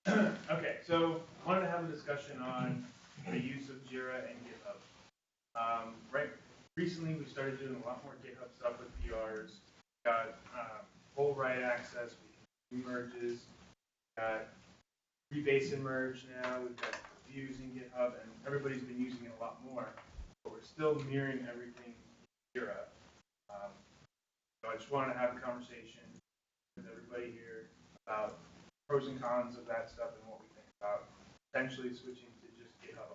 Okay, so I wanted to have a discussion on the use of Jira and GitHub. Right, recently we started doing a lot more GitHub stuff with PRs. We got full write access, we can do merges, we got rebase and merge now, we've got views in GitHub, and everybody's been using it a lot more. But we're still mirroring everything in Jira. So I just wanted to have a conversation with everybody here about pros and cons of that stuff and what we think about potentially switching to just GitHub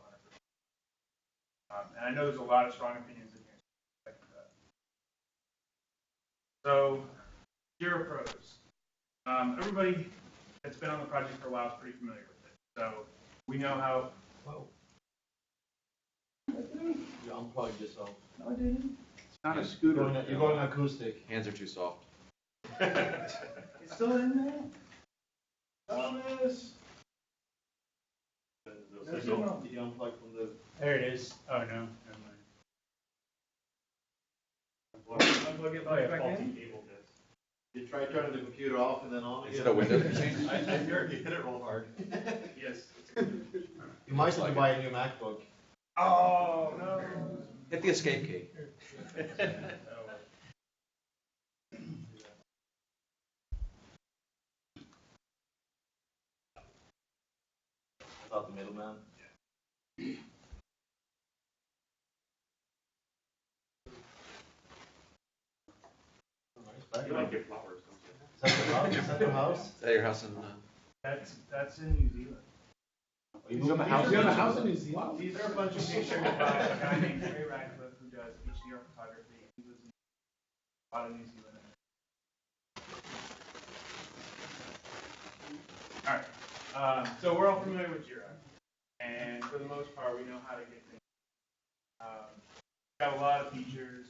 100%. And I know there's a lot of strong opinions in here. So Jira pros. Everybody that's been on the project for a while is pretty familiar with it. So we know how. Whoa. You unplugged yourself. No, I didn't. It's not a scooter. You're going acoustic. Hands are too soft. It's still in there? Thomas! Did you unplug from the... There it is. Oh, no. Never mind. Unplug it back in? You try turning the computer off and then on again. Is it a Windows machine? I heard you hit it real hard. Yes. You might have to buy a new MacBook. Oh, no. Hit the escape key. About the middleman. You like your flowers, don't you? Is that your house? Is that your house? Is that your house in? That's in New Zealand. You have a house in New Zealand? These are a bunch of pictures by a guy named Ray Radcliffe who does HDR photography. He lives in a lot of New Zealand. All right. So we're all familiar with Jira, and for the most part, we know how to get things. Got a lot of features,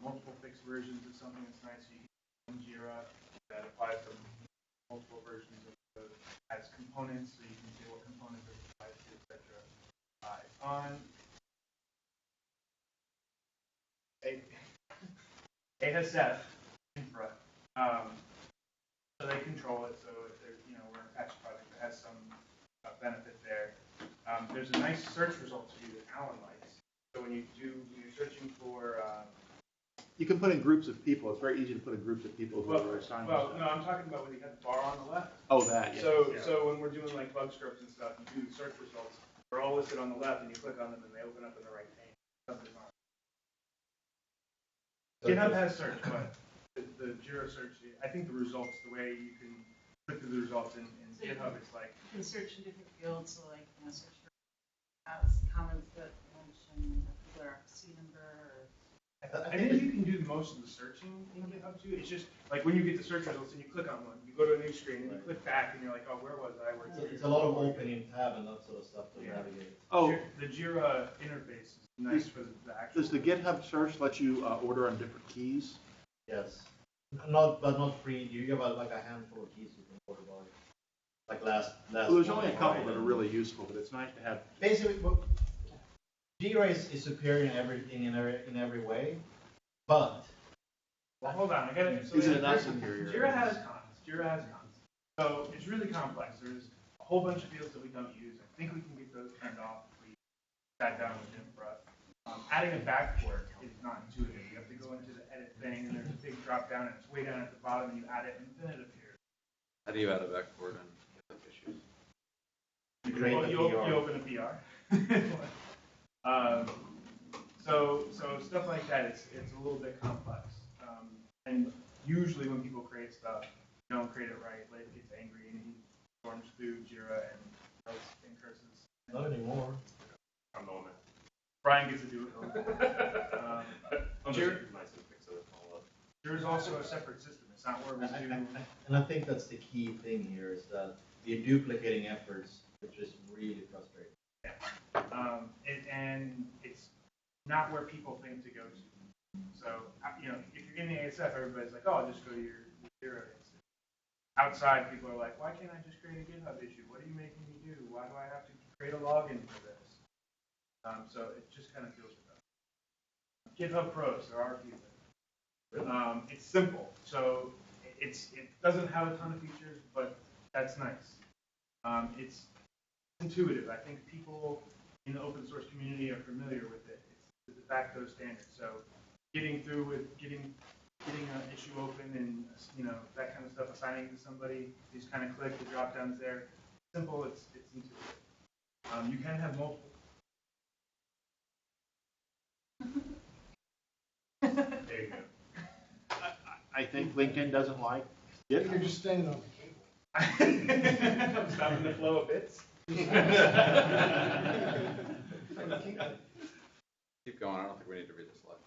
multiple fixed versions of something that's nice. So you can use Jira that applies to multiple versions of code. Has components, so you can see what components are applied to, etc. It's on ASF infra, so they control it. So if there's, we're in a patch project that has some benefit there. There's a nice search results view that Alan likes. So when you're searching for. You can put in groups of people. It's very easy to put in groups of people who are assigned. Well, no, I'm talking about when you have the bar on the left. Oh, that. Yeah. So when we're doing like bug scripts and stuff, you do the search results. They're all listed on the left, and you click on them, and they open up in the right pane. Something's on. GitHub has search, but the Jira search, I think the results, the way you can click through the results in so GitHub, it's like you can search in different fields. So like search for comments that mention a particular C number. I think you can do most of the searching in GitHub too. It's just like when you get the search results and you click on one, you go to a new screen and you click back and you're like, oh, where was I? It's a lot of opening tab and that sort of stuff to navigate. Oh, the Jira interface is nice for the actual. Does the GitHub search let you order on different keys? Yes, but not free. You have like a handful of keys you can order by. Like last. Well, there's only a couple that are really useful, but it's nice to have. Basically, Jira is superior in everything in every way, but. Well, hold on, I got it. So isn't it not superior? Jira has cons. So it's really complex. There's a whole bunch of fields that we don't use. I think we can get those turned off if we sat down with infra. Adding a backport is not intuitive. You have to go into the edit thing, and there's a big drop down, and it's way down at the bottom, and you add it, and then it appears. How do you add a backport and GitHub issues? You open a PR. So stuff like that, it's a little bit complex. And usually when people create stuff, you don't create it right. Like it gets angry and he storms through Jira and does and curses. Not anymore. I'm the one that. Brian gets to do it. Jira is also a separate system. It's not where we do. And I think that's the key thing here is that you're duplicating efforts, which is really frustrating. Yeah. And it's not where people think to go to. So, if you're in the ASF, everybody's like, oh, I'll just go to your Jira instance. Outside, people are like, why can't I just create a GitHub issue? What are you making me do? Why do I have to create a login for this? So it just kind of feels with that. GitHub Pros, there are a few things. It's simple. So it doesn't have a ton of features, but that's nice. It's intuitive. I think people in the open source community are familiar with it. It's the de facto standard. So getting through with getting an issue open and that kind of stuff, assigning it to somebody, you just kind of click, the drop down's there. Simple. It's intuitive. You can have multiple. There you go. I think LinkedIn doesn't like You're GitHub. just standing on the cable. I'm stopping the flow of bits. Keep going, I don't think we need to read this slide.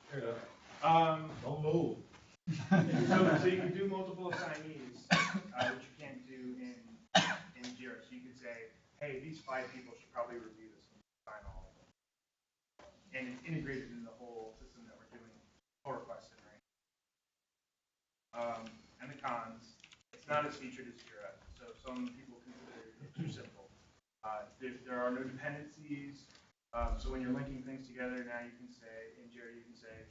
Don't move. So you can do multiple assignees, which you can't do in Jira. So you could say, hey, these 5 people should probably review this and sign all of them. And it's integrated in the whole system that we're doing pull requests in right now. And the cons, it's not as featured as Jira. So some people consider it too simple. There are no dependencies. So when you're linking things together, now you can say, in Jira, you can say,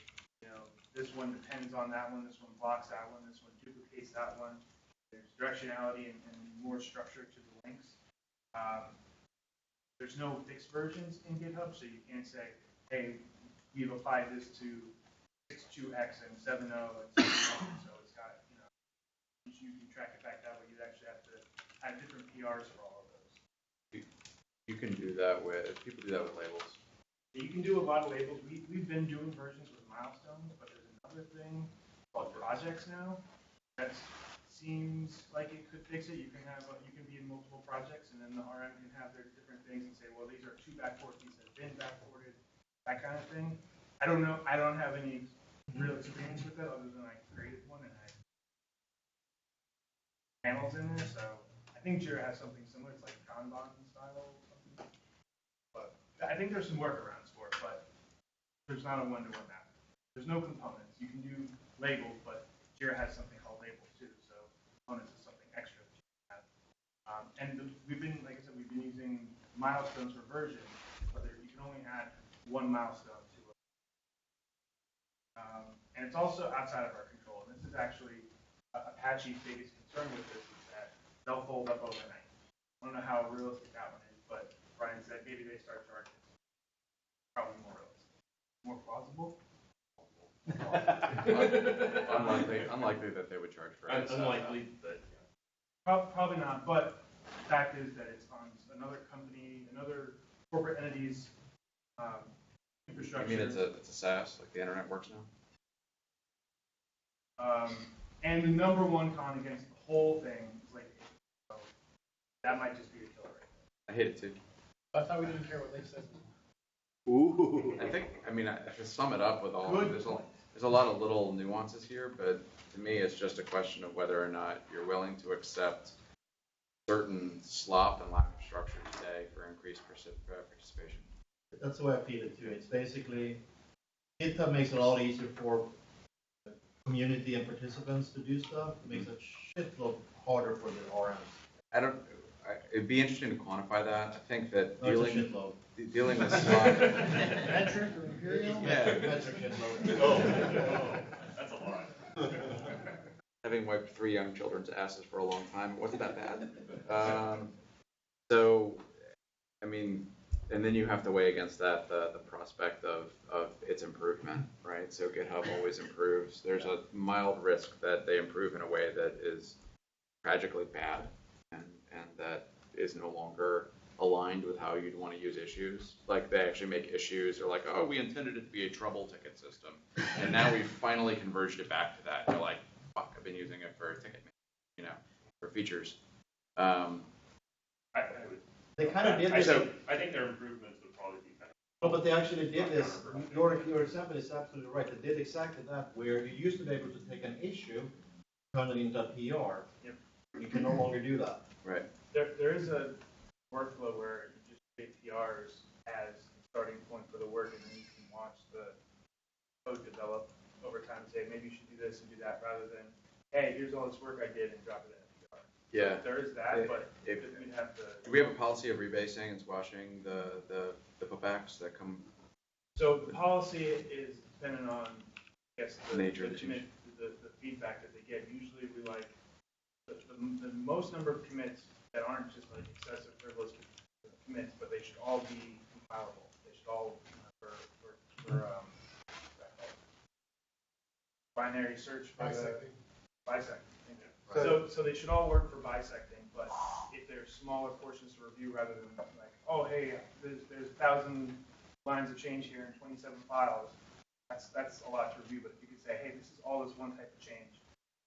this one depends on that one, this one blocks that one, this one duplicates that one. There's directionality and more structure to the links. There's no fixed versions in GitHub, so you can't say, hey, we've applied this to 6.2x and 7.0 and 7.1, so it's got, you can track it back that way. You actually have to have different PRs for all of those. You can do that with, people do that with labels. You can do a lot of labels. We've been doing versions with milestones, but there's another thing called projects now. That seems like it could fix it. You can be in multiple projects, and then the RM can have their different things and say, well, these are 2 backports, these have been backported, that kind of thing. I don't know. I don't have any real experience with that other than I created one and I had panels in there. So I think Jira has something similar. It's like Kanban style or something. But I think there's some workarounds for it, but there's not a one-to-one map. There's no components. You can do labels, but Jira has something called labels too. So components is something extra that you can have. We've been, like I said, we've been using milestones for version, but you can only add 1 milestone to it. And it's also outside of our control. And this is actually Apache's biggest concern with this is that they'll fold up overnight. I don't know how realistic that one is, but Brian said maybe they start charging. Probably more realistic. More plausible? Unlikely that they would charge for it. Unlikely, but. Probably not, but the fact is that it's on another company, another corporate entity's infrastructure. You mean it's a SaaS, like the internet works now? And the number one con against the whole thing is like, so that might just be a killer right I hate it too. I thought we didn't care what they said. Ooh. To sum it up with all, there's a lot of little nuances here, but to me, it's just a question of whether or not you're willing to accept certain slop and lack of structure today for increased participation. That's the way I feel it too. It's basically, GitHub makes it a lot easier for the community and participants to do stuff. It makes it a shitload harder for the RMs. It'd be interesting to quantify that. I think that No, it's a shitload. dealing with slop, Metric or imperial? Yeah, that's a shitload. Oh, that's a lot. having wiped 3 young children's asses for a long time, it wasn't that bad. And then you have to weigh against that the prospect of its improvement, right? So GitHub always improves. There's a mild risk that they improve in a way that is tragically bad and that is no longer aligned with how you'd want to use issues. Like they actually make issues, they're like, oh, we intended it to be a trouble ticket system. And now we've finally converged it back to that. You're like, fuck, I've been using it for ticket, for features. They kind of did this. I think their improvements would probably be better. No, but they actually did this. Your example is absolutely right. They did exactly that, where you used to be able to take an issue, turn it into a PR. Yep. You can no longer do that. Right. There is a workflow where you just create PRs as a starting point for the work, and then you can watch the code develop over time and say, maybe you should do this and do that, rather than, hey, here's all this work I did and drop it in a PR. Yeah. So there is that, but we'd have to. Do we have a policy of rebasing and squashing the putbacks that come? So the policy is dependent on, I guess, the Nature of the commit, the feedback that they get. Usually we like the most number of commits that aren't just like excessive binary search for Bisecting. bisecting. So- So they should all work for bisecting, but if there's smaller portions to review rather than like, oh, hey, there's 1,000 lines of change here and 27 files, that's a lot to review. But if you could say, hey, this is all this one type of change,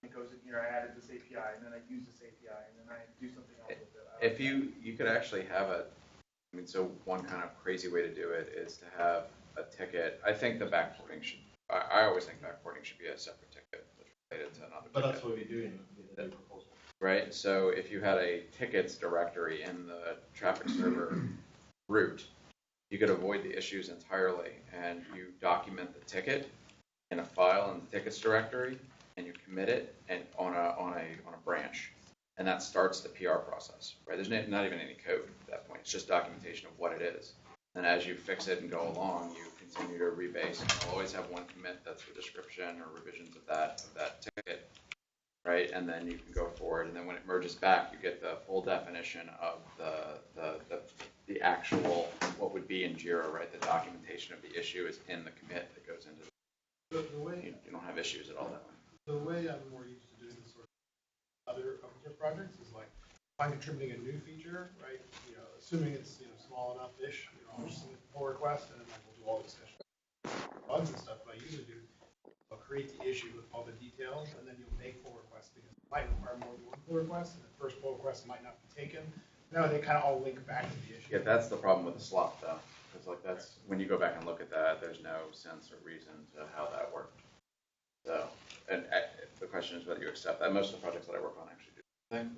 it goes in here, I added this API, and then I use this API, and then I do something else with it. I like If you could actually have so one kind of crazy way to do it is to have a ticket. I think the backporting I always think backporting should be a separate ticket related to another But ticket. that's what we do in the new proposal. Right? So if you had a tickets directory in the traffic server root, you could avoid the issues entirely, and you document the ticket in a file in the tickets directory, and you commit it and on a branch, and that starts the PR process. Right? There's not even any code at that point. It's just documentation of what it is. And as you fix it and go along, you continue to rebase. And you'll always have one commit that's the description or revisions of that ticket. Right, and then you can go forward, and then when it merges back, you get the full definition of the actual what would be in Jira, right? The documentation of the issue is in the commit that goes into The way, you don't have issues at all that way. the way I'm more used to doing this sort of other open source projects is like, if I'm contributing a new feature, right? Assuming it's, small enough-ish, I'll just submit the pull request and then we'll do all the discussion. Bugs and stuff, what I usually do, I'll create the issue with all the details, and then you'll make pull requests, because it might require more than one pull request, and the first pull request might not be taken. No, they kind of all link back to the issue. Yeah, that's the problem with the slot though, because that's when you go back and look at that, there's no sense or reason to how that worked. So, and the question is whether you accept that. Most of the projects that I work on actually do.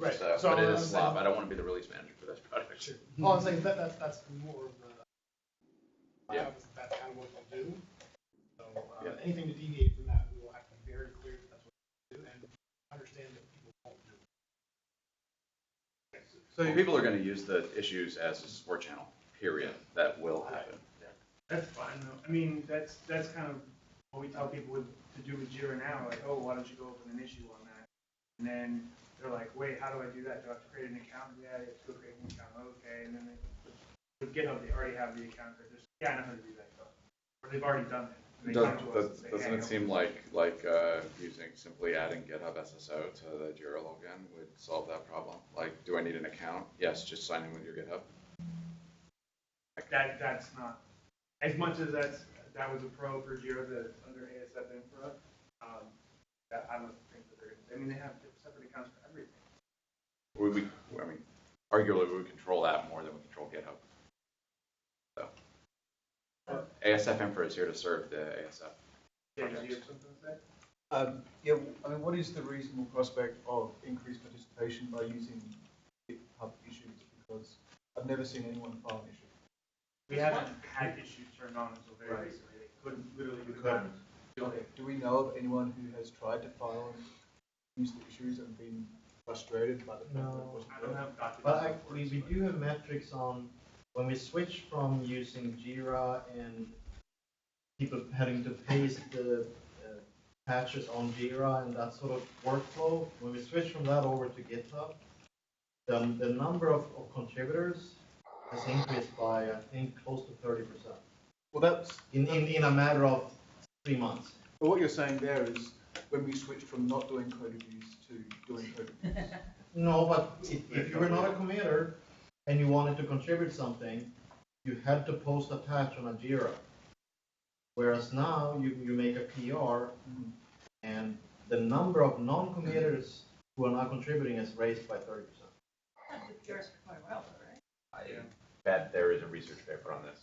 Right. So, So but it I'm is slop. saying- I don't want to be the release manager for this project. Sure. All I'm saying is that's more of the, Yeah. that's kind of what we'll do. So Yeah. anything to deviate from that, we will have to be very clear that that's what we do and understand that people won't do it. So Well, people are going to use the issues as a support channel. Period. That will happen. That's fine though. I mean, that's kind of what we tell people to do with Jira now. Like, oh, why don't you go open an issue on that? And then they're like, wait, how do I do that? Do I have to create an account? Yeah, you have to go create an account. Okay. And then with GitHub, they already have the account. They're just, yeah, I know how to do that stuff. Or they've already done it. And they come to us and say, Doesn't hey, it seem like using simply adding GitHub SSO to the Jira login would solve that problem? Like, do I need an account? Yes, just sign in with your GitHub. that's not as much as that was a pro for Jira that's under ASF Infra. That I don't think that they're. I mean, they have separate accounts for everything. I mean, arguably we would control that more than we control GitHub. So, ASF Infra is here to serve the ASF. Yeah, do you have something to say? Yeah, I mean, what is the reasonable prospect of increased participation by using GitHub issues? Because I've never seen anyone file an issue. We haven't had issues turned on until very recently. They couldn't literally do that. Do we know of anyone who has tried to file and use the issues and been frustrated by the fact that it No. wasn't I don't working? have documents. But actually, we do have metrics on when we switch from using Jira and people having to paste the patches on Jira and that sort of workflow. When we switch from that over to GitHub, the number of contributors has increased by, I think, close to 30%. Well, that's, In a matter of 3 months. but what you're saying there is when we switch from not doing code reviews to doing code reviews. No, but if you were not a committer and you wanted to contribute something, you had to post a patch on a Jira. Whereas now you make a PR and the number of non-committers who are not contributing is raised by 30%. That's with yours for quite a while, though, right? I bet there is a research paper on this.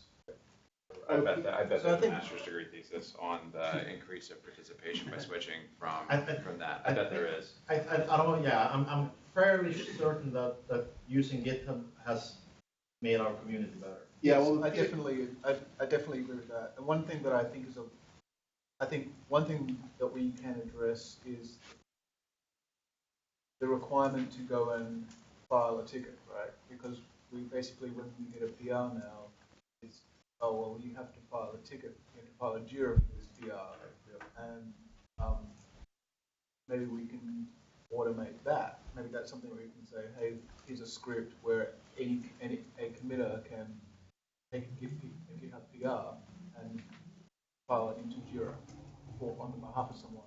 I bet So I there's a think- master's degree thesis on the increase of participation by switching from I that. I bet there is. I don't know, yeah, I'm fairly certain that using GitHub has made our community better. Yeah, well, I definitely agree with that. And one thing that I think one thing that we can address is the requirement to go and file a ticket, right? Because we basically, when we get a PR now, it's, oh, well, you have to file a ticket, you have to file a JIRA for this PR. And maybe we can automate that. Maybe that's something where we can say, hey, here's a script where a committer can take a GitHub PR and file it into Jira on behalf of someone.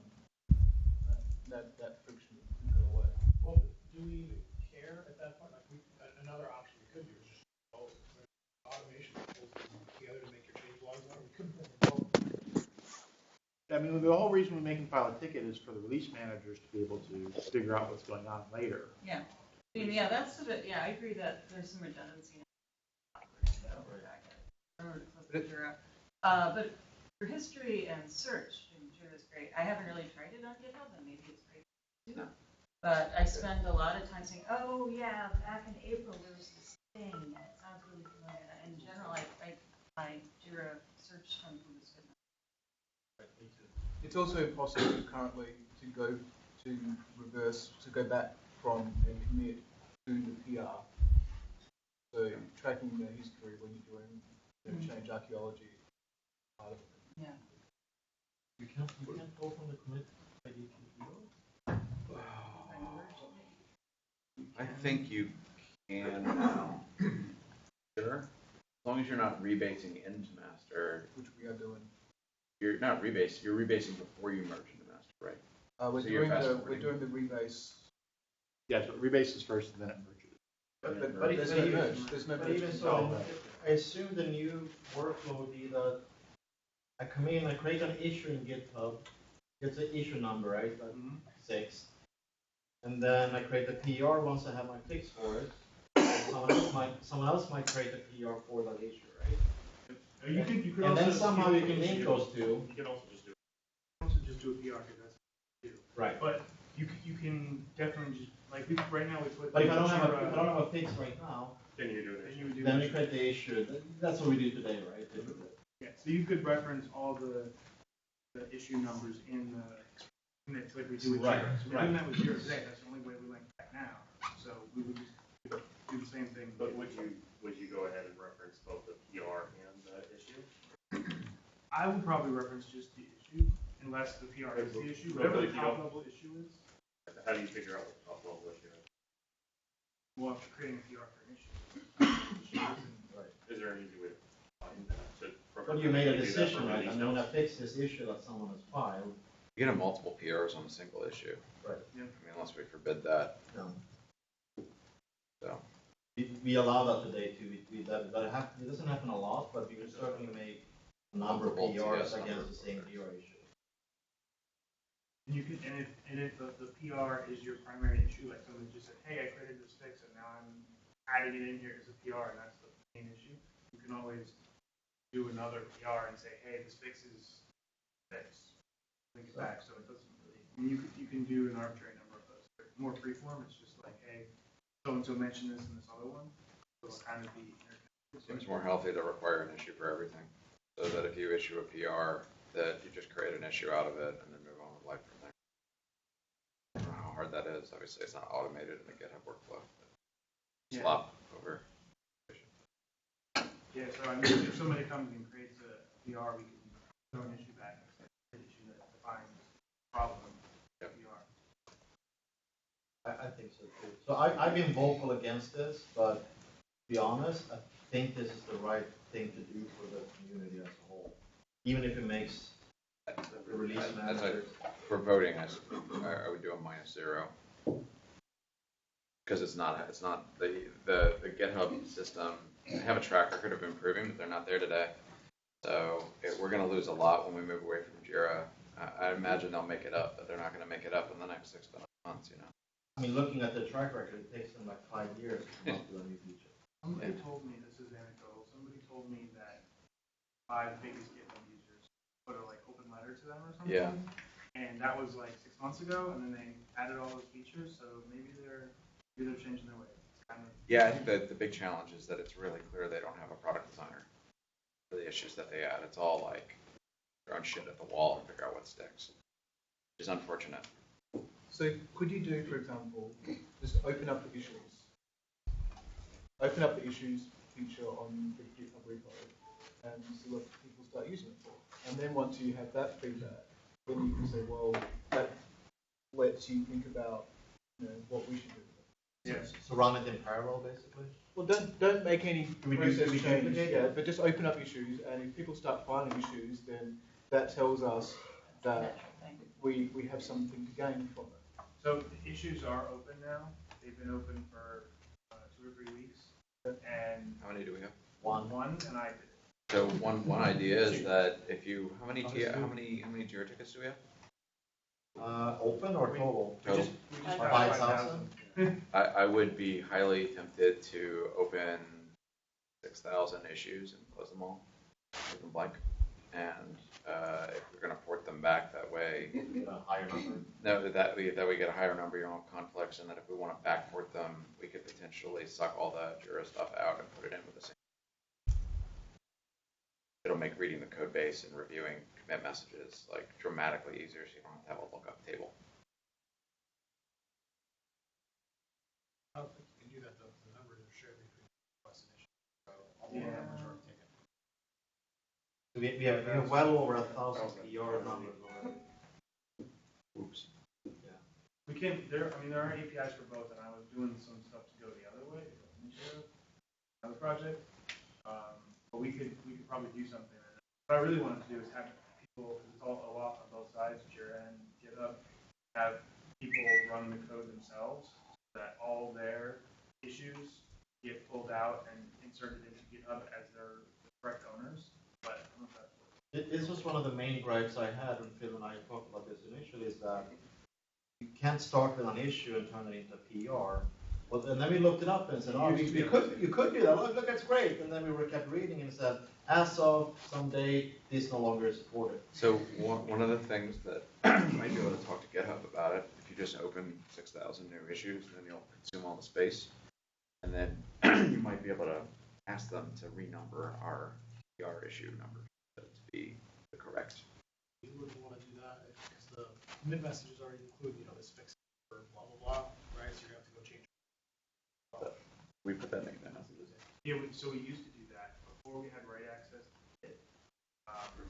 that friction would go away. Well, do we even care at that point? Like, another option we could do is just automation that pulls them together to make your change logs out. We couldn't. I mean, the whole reason we're making file a ticket is for the release managers to be able to figure out what's going on later. Yeah. I mean, yeah, that's sort of, yeah, I agree that there's some redundancy. But for history and search, Jira is great. I haven't really tried it on GitHub, and maybe it's great too. No. But I spend a lot of time saying, oh yeah, back in April there was this thing. It sounds really familiar. In general, my Jira search function is good. It's also possible currently to go back from a commit to the PR. So tracking the history when you're doing change archaeology part of it. Yeah. You can't go from the commit ID to I think you can now. Sure. As long as you're not rebasing into master, Which we are doing. you're not rebasing, you're rebasing before you merge into master, right? We're So you're fast we're forwarding. doing the rebase. Yeah, so rebase is first and then it merges. But There's even- no merge. There's no But merge. even so, I assume the new workflow would be that I come in, I create an issue in GitHub, it's an issue number, right, like 6. And then I create a PR once I have my fix for it. And someone else might create a PR for that issue, right? You could And then also somehow do you can link those two. You can also just do it. also just do a PR because that's what you do. Right. But you can definitely just like right now we put. But if I don't have Jira, a fix right now, Then you can do then it. you would do. then that. we create the issue. That's what we do today, right? Yeah, so you could reference all the issue numbers in the commits like we do with Right, Jira. So we're right. doing that with Jira today. That's the only way we link back now. So we would just do the same thing. But would you go ahead and reference both the PR and the issue? I would probably reference just the issue unless the PR is the issue. Whatever the top level issue is, How do you figure out what the top level issue is? well, if you're creating a PR for an issue. Is there an easy way to find that? But you made a do that decision, for right? release I'm gonna notes? fix this issue that someone has filed. You can have multiple PRs on a single issue. Right. Yeah. I mean, unless we forbid that, No. so. We allow that today too. It doesn't happen a lot, but you can certainly make a number of Multiple PRs TS against the same numbers. PR issue. And you can, and if the PR is your primary issue, like someone just said, hey, I created this fix and now I'm adding it in here as a PR and that's the main issue, you can always do another PR and say, hey, this fix is fixed. Link it back, so it doesn't really, I mean, you can do an arbitrary number of those. But more freeform, it's just like, hey, so-and-so mentioned this in this other one, so it'll kind of be interconnected. Seems more healthy to require an issue for everything, so that if you issue a PR, that you just create an issue out of it and then move on with life from there. I don't know how hard that is. Obviously, it's not automated in the GitHub workflow. Yeah. Slop over. Yeah, so I mean, if somebody comes and creates a PR, we can throw an issue back and say, an issue that defines the problem. Yep. PR. I think so too. So I've been vocal against this, but to be honest, I think this is the right thing to do for the community as a whole. Even if it makes the release managers. For voting, I would do a -0. Because it's not the GitHub system, they have a track record of improving, but they're not there today. So we're going to lose a lot when we move away from Jira. I imagine they'll make it up, but they're not going to make it up in the next 6 to 9 months, you know. I mean, looking at the track record, it takes them like 5 years to come up with a new feature. Somebody told me, this is anecdotal, somebody told me that 5 biggest GitHub users put a like open letter to them or something. Yeah. And that was like 6 months ago, and then they added all those features, so maybe they're changing their ways. It's kind of. Yeah, I think that the big challenge is that it's really clear they don't have a product designer for the issues that they add. It's all like throwing shit at the wall and figure out what sticks, which is unfortunate. So could you do, for example, just open up the issues? Open up the issues feature on the GitHub repo and see what people start using it for. And then once you have that feedback, then you can say, well, that lets you think about, what we should do. Yes. So run it in parallel, basically. Well, don't make any we process duplicate change, it? but just open up issues, and if people start filing issues, then that tells us that Natural thing. we have something to gain from it. So the issues are open now. They've been open for 2 or 3 weeks. And How many do we have? one, and I did it. So one idea is that if you, how many Jira tickets do we have? Open or total? Total? We just got 5,000? I would be highly tempted to open 6,000 issues and close them all, leave them blank. And if we're gonna port them back that way, Get a higher number. no, that we get a higher number, you don't have conflicts, and that if we wanna backport them, we could potentially suck all the Jira stuff out and put it in with the same. It'll make reading the code base and reviewing commit messages like dramatically easier, so you don't have to have a lookup table. I don't think you can do that though, because the numbers are shared between requests and issues. So all the Yeah. numbers are taken. We have well over 1,000 PR numbers already. Oops. We can, there are APIs for both, and I was doing some stuff to go the other way, to go in Jira, another project. But we could probably do something. And what I really wanted to do is have people, because it's all a lot on both sides, Jira and GitHub, have people run the code themselves, so that all their issues get pulled out and inserted into GitHub as their correct owners. But I don't know if that's what. This was one of the main gripes I had when Phil and I talked about this initially, is that you can't start with an issue and turn it into a PR. Well, and then we looked it up and said, oh, you could do that. Look, that's great. And then we kept reading and it said, as of some date, this no longer is supported. So one of the things that you might be able to talk to GitHub about it, if you just open 6,000 new issues, then you'll consume all the space. And then you might be able to ask them to renumber our PR issue number to be the correct. You wouldn't want to do that because the commit messages already include, this fix for blah, blah, blah, right? So you're going to have to go change. We put that in the messages. Yeah, so we used to do that before we had write access to it.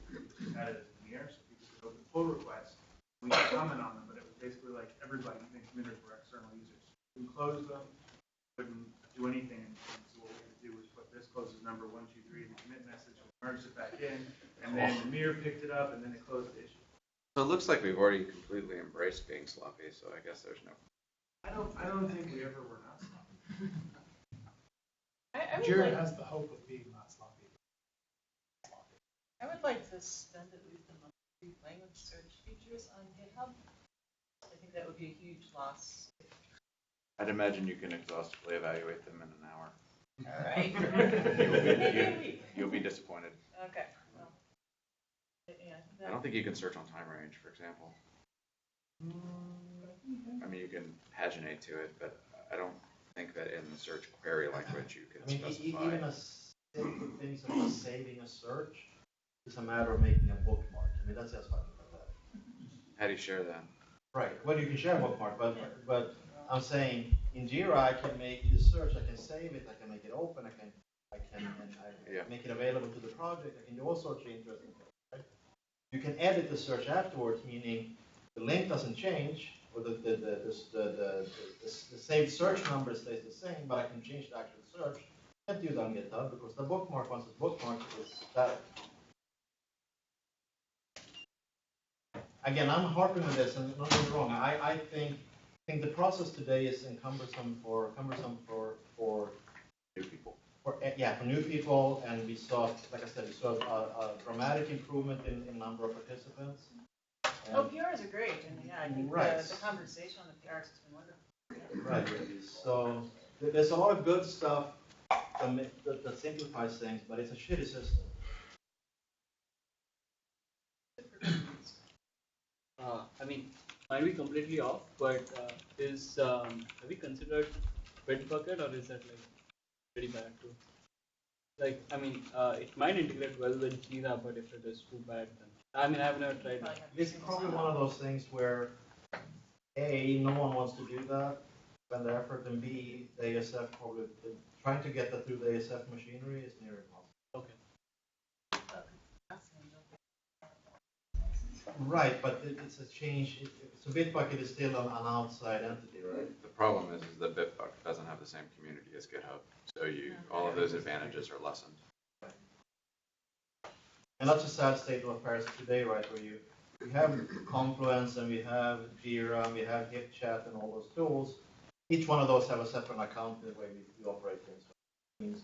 We just had it as a mirror, so people could open pull requests. We could comment on them, but it was basically like everybody, even committers, were external users. We closed them, couldn't do anything. And so what we had to do was put this closes number 1, 2, 3 in the commit message, and merged it back in, and then the mirror picked it up, and then it closed the issue. So it looks like we've already completely embraced being sloppy, so I guess there's no. I don't think we ever were not sloppy. I would Jira like, has the hope of being not sloppy. I would like to spend at least a month playing with search features on GitHub. I think that would be a huge loss. I'd imagine you can exhaustively evaluate them in an hour. All right. You'll Maybe a week. You'll be disappointed. Okay. Well, yeah, I don't think you can search on time range, for example. I mean, you can paginate to it, but I don't think that in the search query language you can specify. Even a simple thing such as saving a search is a matter of making a bookmark. That's just fucking pathetic. How do you share that? Right. Well, you can share a bookmark, but I'm saying in Jira I can make the search, I can save it, I can make it open, I can make it available to the project. I can do all sorts of interesting things. Right? You can edit the search afterwards, meaning the link doesn't change, or the saved search number stays the same, but I can change the actual search. I can't do that on GitHub because the bookmark, once it's bookmarked, is static. Again, I'm harping on this, and don't get me wrong. I think the process today is cumbersome for New people. for new people, and we saw, like I said, a dramatic improvement in number of participants. oh, PRs are great, and yeah, I think Right. the conversation on the PRs has been wonderful. Right. So there's a lot of good stuff that simplifies things, but it's a shitty system. Might be completely off, but have we considered Bitbucket, or is that like pretty bad too? It might integrate well with Jira, but if it is too bad, then I've never tried it. It's probably one of those things where A, no one wants to do that, spend the effort, and B, the ASF probably trying to get that through the ASF machinery is near impossible. Okay. Right, but it's a change. So Bitbucket is still an outside entity, right? The problem is that Bitbucket doesn't have the same community as GitHub, so all of those advantages are lessened. And that's a sad state of affairs today, right? Where we have Confluence and we have Jira and we have HipChat and all those tools. Each one of those have a separate account in the way we operate things. It means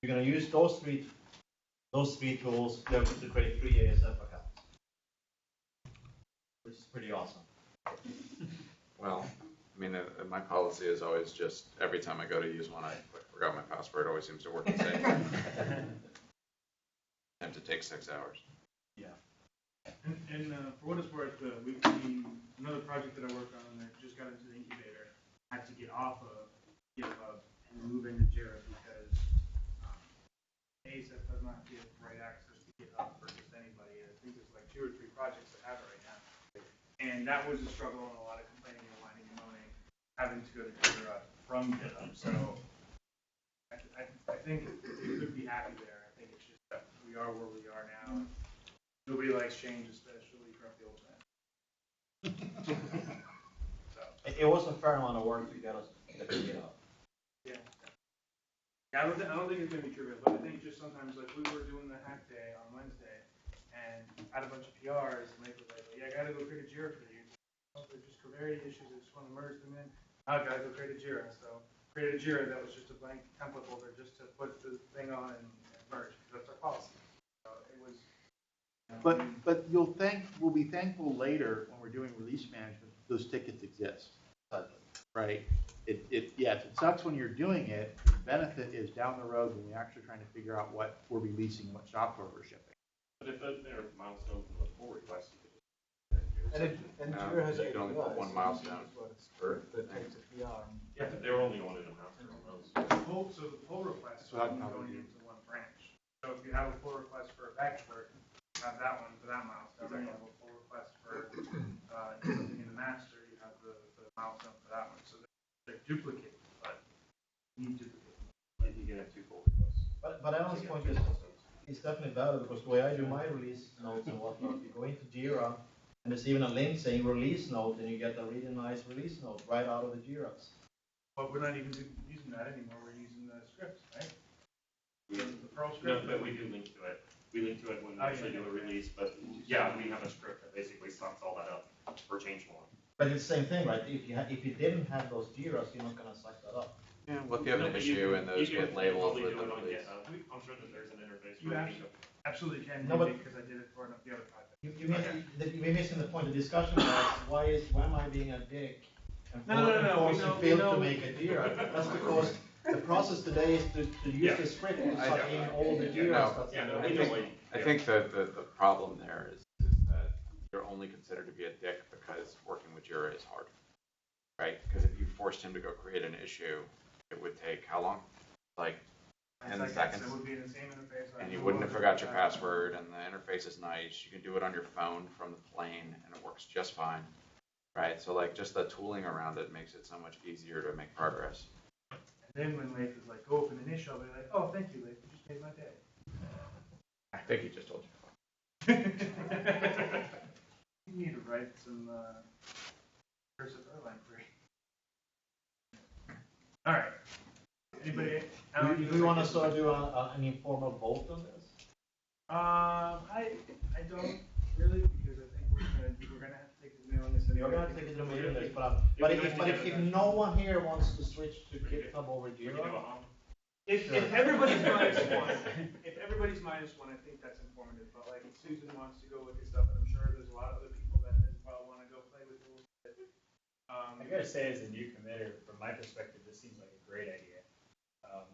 you're going to use those three tools to create 3 ASF accounts, which is pretty awesome. Well, I mean, my policy is always just every time I go to use one, I forgot my password. It always seems to work the same. And to take 6 hours. Yeah. And for what it's worth, another project that I worked on that just got into the incubator had to get off of GitHub and move into Jira because ASF does not give right access to GitHub for just anybody. I think there's like 2 or 3 projects that have it right now. And that was a struggle and a lot of complaining and whining and moaning, having to go to Jira from GitHub. So I think they could be happy there. I think it's just that we are where we are now. Nobody likes change, especially grumpy old men. So. It was a fair amount of work to get us to GitHub. Yeah. I don't think it's going to be trivial, but I think just sometimes, like, we were doing the hack day on Wednesday, and had a bunch of PRs, and they were like, yeah, I got to go create a Jira for you. Oh, they're just Coverity issues, I just want to merge them in. I got to go create a Jira. So, create a Jira that was just a blank template folder just to put the thing on and merge, because that's our policy. So, it was... But we'll be thankful later when we're doing release management, those tickets exist. Right? It sucks when you're doing it. The benefit is down the road when we're actually trying to figure out what we're releasing and what software we're shipping. But if there are milestones in the pull request, you And Jira has you can only put 1 milestone per that thing. takes a PR. yeah, but they were only going in a milestone on those. So the pull request is So I'd only probably going do- into one branch. So if you have a pull request for a batch work, you have that one for that milestone. Then you have a pull request for something in the master, you have the milestone for that one. So they're duplicated, but you need duplicate. You can have 2 pull requests. But Alan's point is definitely valid, because the way I do my release notes and whatnot, you go into Jira, and there's even a link saying release note, and you get a really nice release note right out of the Jiras. But we're not even using that anymore. We're using the scripts, right? The Perl No, script. but we do link to it. We link to it when we actually do a release, but yeah, we have a script that basically sums all that up for change log. But it's the same thing, right? If you didn't have those Jiras, you're not gonna suck that up. Yeah, well, if you have an issue and those get labeled with the release. I'm sure that there's an interface. You where actually- can Absolutely can, No, but- because I did it for the other project. You're missing the point. The discussion was, why am I being a dick and No, forcing we Phil know. to make a Jira? That's because the process today is to use Yeah. the script to I suck know. in all the Yeah, Jiras. no. That's Yeah, the no, way. we know what. I think the problem there is that you're only considered to be a dick because working with Jira is hard, right? Because if you forced him to go create an issue, it would take how long? Like 10 It's like seconds? It would be in the same interface. And you wouldn't have forgot your password, and the interface is nice. You can do it on your phone from the plane, and it works just fine, right? So like just the tooling around it makes it so much easier to make progress. And then when Leif is like, go open an issue, I'll be like, oh, thank you, Leif, you just made my day. I think he just told you. You need to write some cursive Erlang free. All right. Anybody? Do we want to sort of do an informal vote on this? I don't really, because I think we're gonna have to take the mailing list. We're going to take it to the mailing list, but if no one here wants to switch to GitHub over We can do Jira, a home. If everybody's minus one, I think that's informative. But like, if Susan wants to go look at stuff, and I'm sure there's a lot of other people that as well want to go play with tools. I gotta say, as a new committer, from my perspective, this seems like a great idea.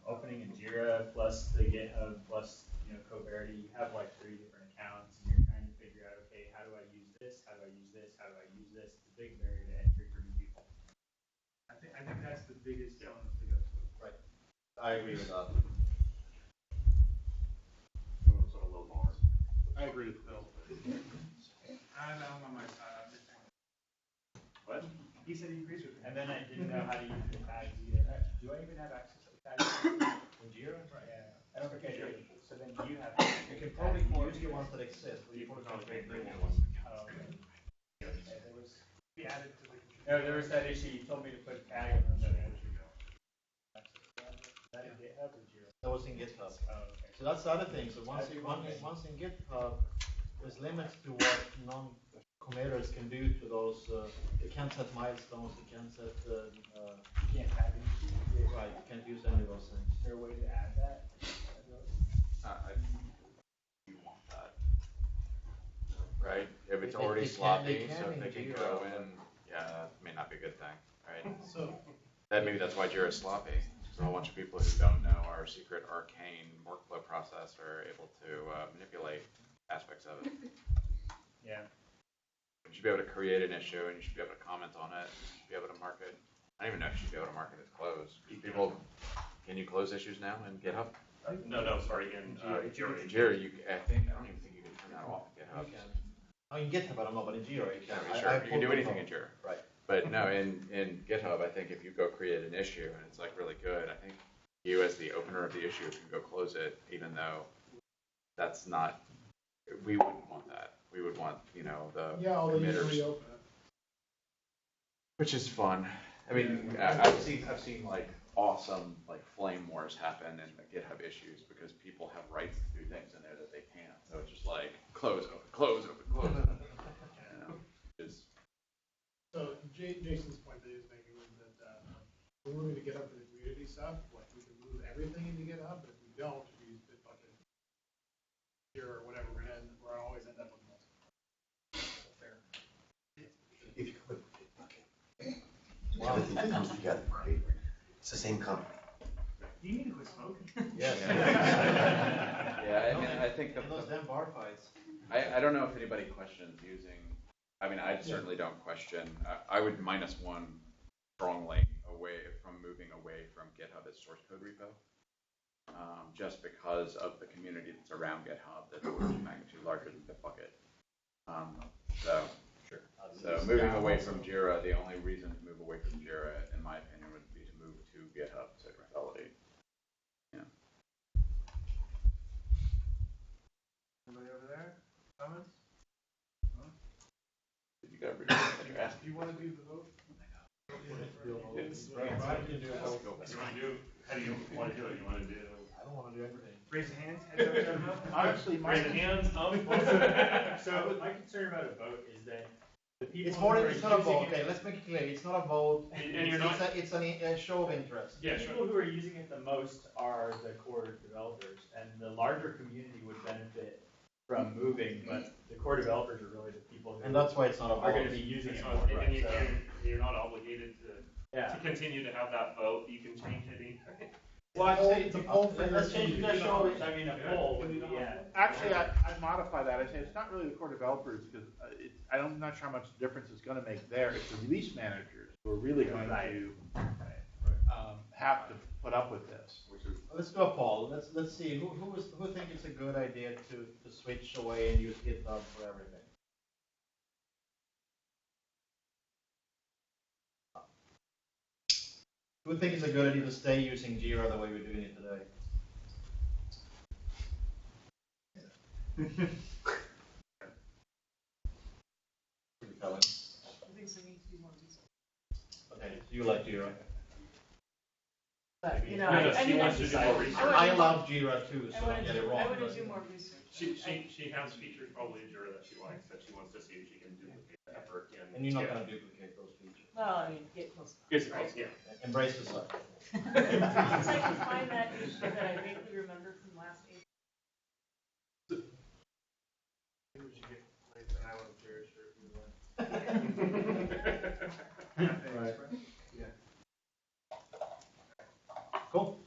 Opening a Jira plus the GitHub plus Coverity, you have like 3 different accounts, and you're trying to figure out, okay, how do I use this? How do I use this? How do I use this? It's a big barrier to entry for new people. I think that's the biggest challenge to go through. right? I agree with that. Sort of low bar. I agree with Phil. I'm on my side. I'm just saying. What? He said he agrees with me. And then I didn't know how to use the tags either. Do I even have access to the tags in Jira? Yeah. I don't think I do. So then do you have? You can probably use the ones that exist. But you probably can't create new ones. Oh, okay. Yeah, there was. Be added to the. No, there was that issue. You told me to put tag on the. Is that in GitHub or Jira? That was in GitHub. Oh, okay. So that's the other thing. So once in GitHub, there's limits to what committers can do to those, they can't set milestones, they can't set, You can't tag any, right, you can't use any of those things. is there a way to add that? You want that, right? If it's They- already they can- sloppy, they can so if in they can Jira, go but- in, yeah, that may not be a good thing, right? So, Maybe that's why Jira's sloppy. There's a whole bunch of people who don't know our secret arcane workflow process are able to manipulate aspects of it. Yeah. You should be able to create an issue and you should be able to comment on it. You should be able to mark it. I don't even know if you should be able to mark it as closed. People, can you close issues now in GitHub? No, sorry, in Jira. Jira, I don't even think you can turn that off in GitHub. you can. I mean, GitHub, I don't know, but in Jira you can. Yeah, sure, you can do anything in Jira. Right. But no, in GitHub, I think if you go create an issue and it's like really good, I think you as the opener of the issue can go close it, even though that's not, we wouldn't want that. We would want, the Yeah, although you can committers, reopen it. which is fun. I mean, I've seen like awesome like flame wars happen in the GitHub issues because people have rights to do things in there that they can't. So it's just like close, open, close, open, close. Is So Jason's point that he was making was that we're moving to GitHub for the community stuff, like we can move everything into GitHub, but if we don't, if we use Bitbucket here or whatever, we're always end up with multiple. Fair. If you could everything comes together, right? It's the same company. Do you need to quit smoking? Yeah. yeah, I mean, I think And those damn bar fights. I don't know if anybody questions using. I mean, I certainly don't question. I would -1 strongly away from moving away from GitHub as source code repo, just because of the community that's around GitHub that's orders of magnitude larger than Bitbucket. So moving away from Jira, the only reason to move away from Jira, in my opinion, would be to move to GitHub to consolidate. Yeah. Anybody over there? Comments? Did you go read what you're asking? Do you want to do the vote? It's Right, so I can do both. How do you want to do it? You want to do? I don't wanna do everything. Raise your hands. Heads up, down up. Honestly, Raise your hands, So my concern about a vote is that the people. It's more who than, are it's not a using vote, it- okay, let's make it clear, it's not a vote, And you're not. it's a show of interest. Yeah, The sure. people who are using it the most are the core developers, and the larger community would benefit from moving, but the core developers are really the people And who that's why it's not a are gonna vote. be using It's it not- more, and right? So, you're not obligated to yeah. continue to have that vote. You can change it anytime. Well, I'd say it's a poll poll. for Let's your change it to community. show, I mean, a poll would be, yeah. Actually, I'd modify that. I'd say it's not really the core developers because I'm not sure how much difference it's going to make there. It's the release managers who are really going to have to put up with this. Let's do a poll, let's see, who think it's a good idea to switch away and use GitHub for everything? Who think it's a good idea to stay using Jira the way we're doing it today? Pretty telling. I think so, we need to do more research. Okay, so you like Jira? But, No, I she mean, wants to do more research. I love Jira too, I so wanna don't get it do, wrong. I wanna but- do more research. She has features probably in Jira that she likes that she wants to see if she can duplicate the effort in. And you're not Yeah. gonna duplicate those features. Well, I mean, get close. Yes, of course, yeah. Embrace the suck. Once I can find that issue that I vaguely remember from last April. Maybe we should get like an I love Jira shirt. If you want. Cool.